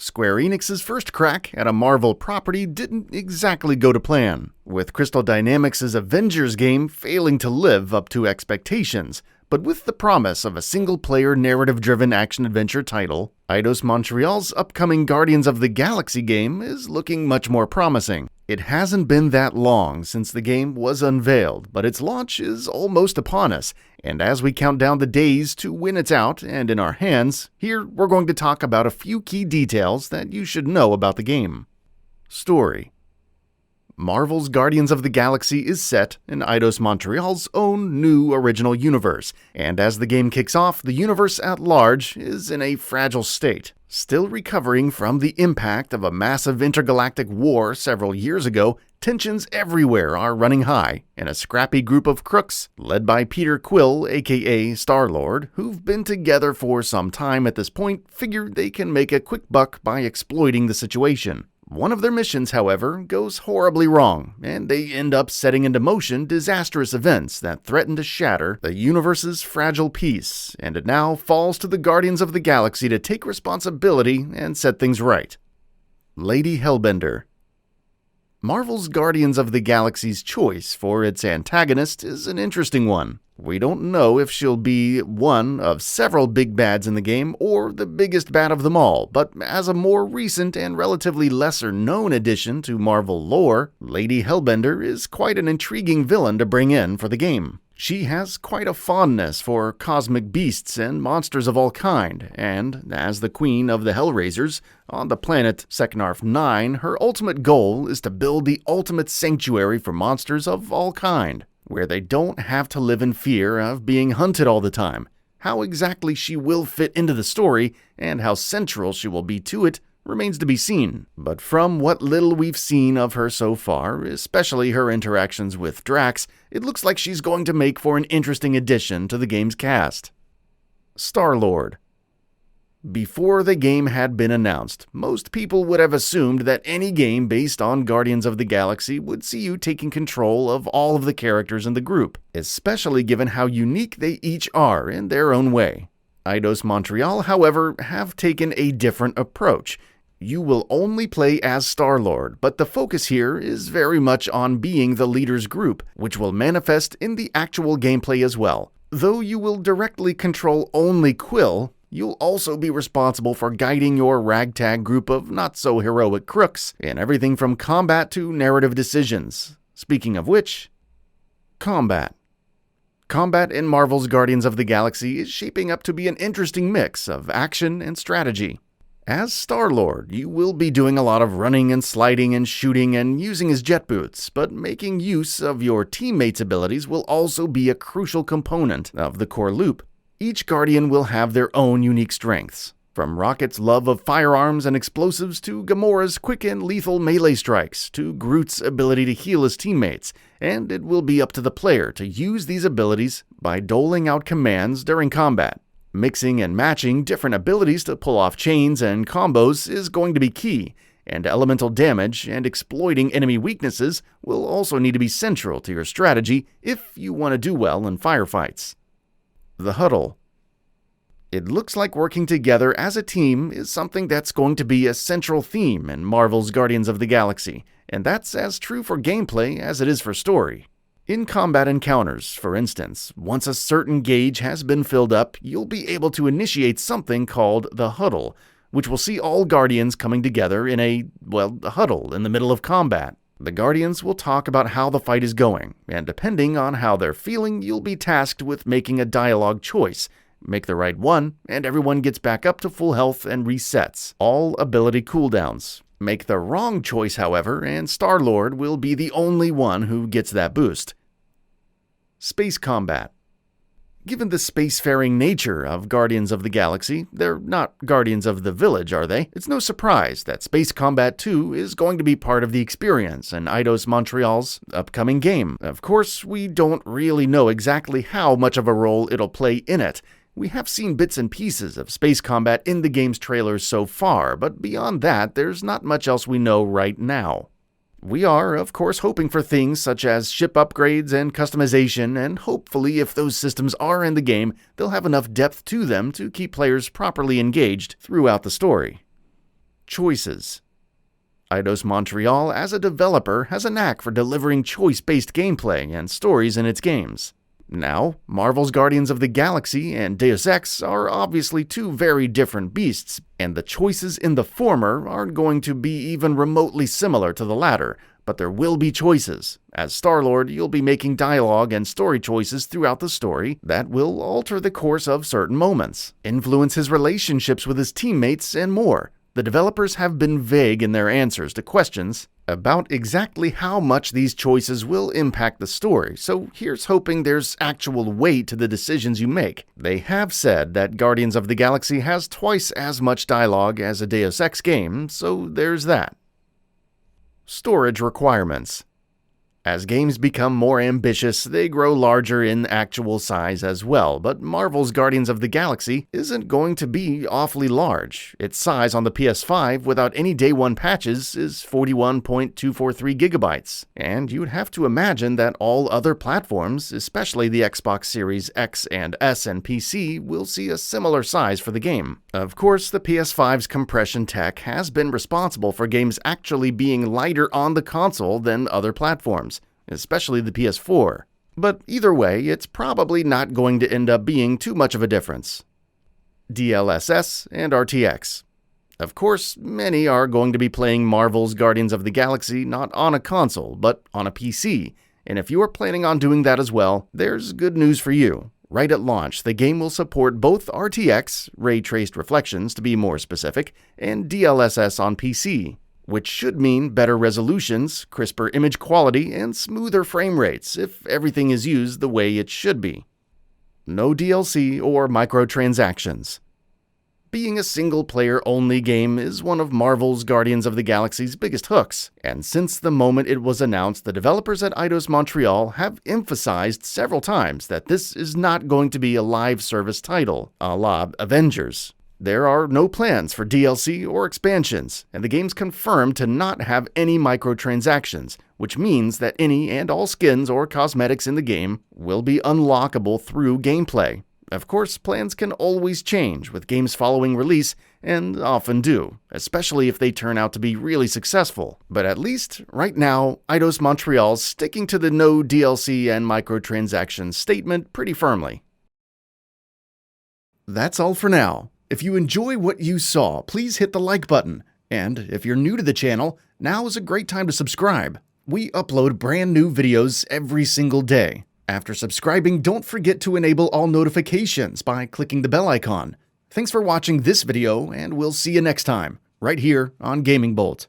Square Enix's first crack at a Marvel property didn't exactly go to plan, with Crystal Dynamics' Avengers game failing to live up to expectations. But with the promise of a single-player narrative-driven action-adventure title, Eidos Montreal's upcoming Guardians of the Galaxy game is looking much more promising. It hasn't been that long since the game was unveiled, but its launch is almost upon us, and as we count down the days to when it's out and in our hands, here we're going to talk about a few key details that you should know about the game. Story. Marvel's Guardians of the Galaxy is set in Eidos Montreal's own new original universe, and as the game kicks off, the universe at large is in a fragile state. Still recovering from the impact of a massive intergalactic war several years ago, tensions everywhere are running high, and a scrappy group of crooks, led by Peter Quill aka Star-Lord, who've been together for some time at this point, figure they can make a quick buck by exploiting the situation. One of their missions, however, goes horribly wrong, and they end up setting into motion disastrous events that threaten to shatter the universe's fragile peace, and it now falls to the Guardians of the Galaxy to take responsibility and set things right. Lady Hellbender. Marvel's Guardians of the Galaxy's choice for its antagonist is an interesting one. We don't know if she'll be one of several big bads in the game or the biggest bad of them all, but as a more recent and relatively lesser-known addition to Marvel lore, Lady Hellbender is quite an intriguing villain to bring in for the game. She has quite a fondness for cosmic beasts and monsters of all kind, and as the Queen of the Hellraisers on the planet Seknarf 9, her ultimate goal is to build the ultimate sanctuary for monsters of all kind, where they don't have to live in fear of being hunted all the time. How exactly she will fit into the story, and how central she will be to it, remains to be seen. But from what little we've seen of her so far, especially her interactions with Drax, it looks like she's going to make for an interesting addition to the game's cast. Star-Lord. Before the game had been announced, most people would have assumed that any game based on Guardians of the Galaxy would see you taking control of all of the characters in the group, especially given how unique they each are in their own way. Eidos Montreal, however, have taken a different approach. You will only play as Star-Lord, but the focus here is very much on being the leader's group, which will manifest in the actual gameplay as well. Though you will directly control only Quill, you'll also be responsible for guiding your ragtag group of not-so-heroic crooks in everything from combat to narrative decisions. Speaking of which, combat. Combat in Marvel's Guardians of the Galaxy is shaping up to be an interesting mix of action and strategy. As Star-Lord, you will be doing a lot of running and sliding and shooting and using his jet boots, but making use of your teammates' abilities will also be a crucial component of the core loop. Each Guardian will have their own unique strengths, from Rocket's love of firearms and explosives to Gamora's quick and lethal melee strikes to Groot's ability to heal his teammates, and it will be up to the player to use these abilities by doling out commands during combat. Mixing and matching different abilities to pull off chains and combos is going to be key, and elemental damage and exploiting enemy weaknesses will also need to be central to your strategy if you want to do well in firefights. The HUDDLE. It looks like working together as a team is something that's going to be a central theme in Marvel's Guardians of the Galaxy, and that's as true for gameplay as it is for story. In combat encounters, for instance, once a certain gauge has been filled up, you'll be able to initiate something called the HUDDLE, which will see all Guardians coming together in a huddle in the middle of combat. The Guardians will talk about how the fight is going, and depending on how they're feeling, you'll be tasked with making a dialogue choice. Make the right one, and everyone gets back up to full health and resets all ability cooldowns. Make the wrong choice, however, and Star-Lord will be the only one who gets that boost. Space combat. Given the spacefaring nature of Guardians of the Galaxy, they're not Guardians of the Village, are they? It's no surprise that space combat too is going to be part of the experience in Eidos Montreal's upcoming game. Of course, we don't really know exactly how much of a role it'll play in it. We have seen bits and pieces of space combat in the game's trailers so far, but beyond that, there's not much else we know right now. We are, of course, hoping for things such as ship upgrades and customization, and hopefully if those systems are in the game, they'll have enough depth to them to keep players properly engaged throughout the story. choices. Eidos Montreal, as a developer, has a knack for delivering choice-based gameplay and stories in its games. Now, Marvel's Guardians of the Galaxy and Deus Ex are obviously two very different beasts, and the choices in the former aren't going to be even remotely similar to the latter, but there will be choices. As Star-Lord, you'll be making dialogue and story choices throughout the story that will alter the course of certain moments, influence his relationships with his teammates, and more. The developers have been vague in their answers to questions about exactly how much these choices will impact the story, so here's hoping there's actual weight to the decisions you make. They have said that Guardians of the Galaxy has twice as much dialogue as a Deus Ex game, so there's that. Storage requirements. As games become more ambitious, they grow larger in actual size as well, but Marvel's Guardians of the Galaxy isn't going to be awfully large. Its size on the PS5 without any day one patches is 41.243 gigabytes, and you'd have to imagine that all other platforms, especially the Xbox Series X and S and PC, will see a similar size for the game. Of course, the PS5's compression tech has been responsible for games actually being lighter on the console than other platforms, especially the PS4. But either way, it's probably not going to end up being too much of a difference. DLSS and RTX. Of course, many are going to be playing Marvel's Guardians of the Galaxy not on a console, but on a PC, and if you are planning on doing that as well, there's good news for you. Right at launch, the game will support both RTX, ray-traced reflections to be more specific, and DLSS on PC, which should mean better resolutions, crisper image quality, and smoother frame rates if everything is used the way it should be. No DLC or microtransactions. Being a single-player only game is one of Marvel's Guardians of the Galaxy's biggest hooks, and since the moment it was announced, the developers at Eidos Montreal have emphasized several times that this is not going to be a live service title, a la Avengers. There are no plans for DLC or expansions, and the game's confirmed to not have any microtransactions, which means that any and all skins or cosmetics in the game will be unlockable through gameplay. Of course, plans can always change with games following release, and often do, especially if they turn out to be really successful. But at least, right now, Eidos Montreal's sticking to the no DLC and microtransactions statement pretty firmly. That's all for now. If you enjoy what you saw, please hit the like button. And if you're new to the channel, now is a great time to subscribe. We upload brand new videos every single day. After subscribing, don't forget to enable all notifications by clicking the bell icon. Thanks for watching this video, and we'll see you next time, right here on GamingBolt.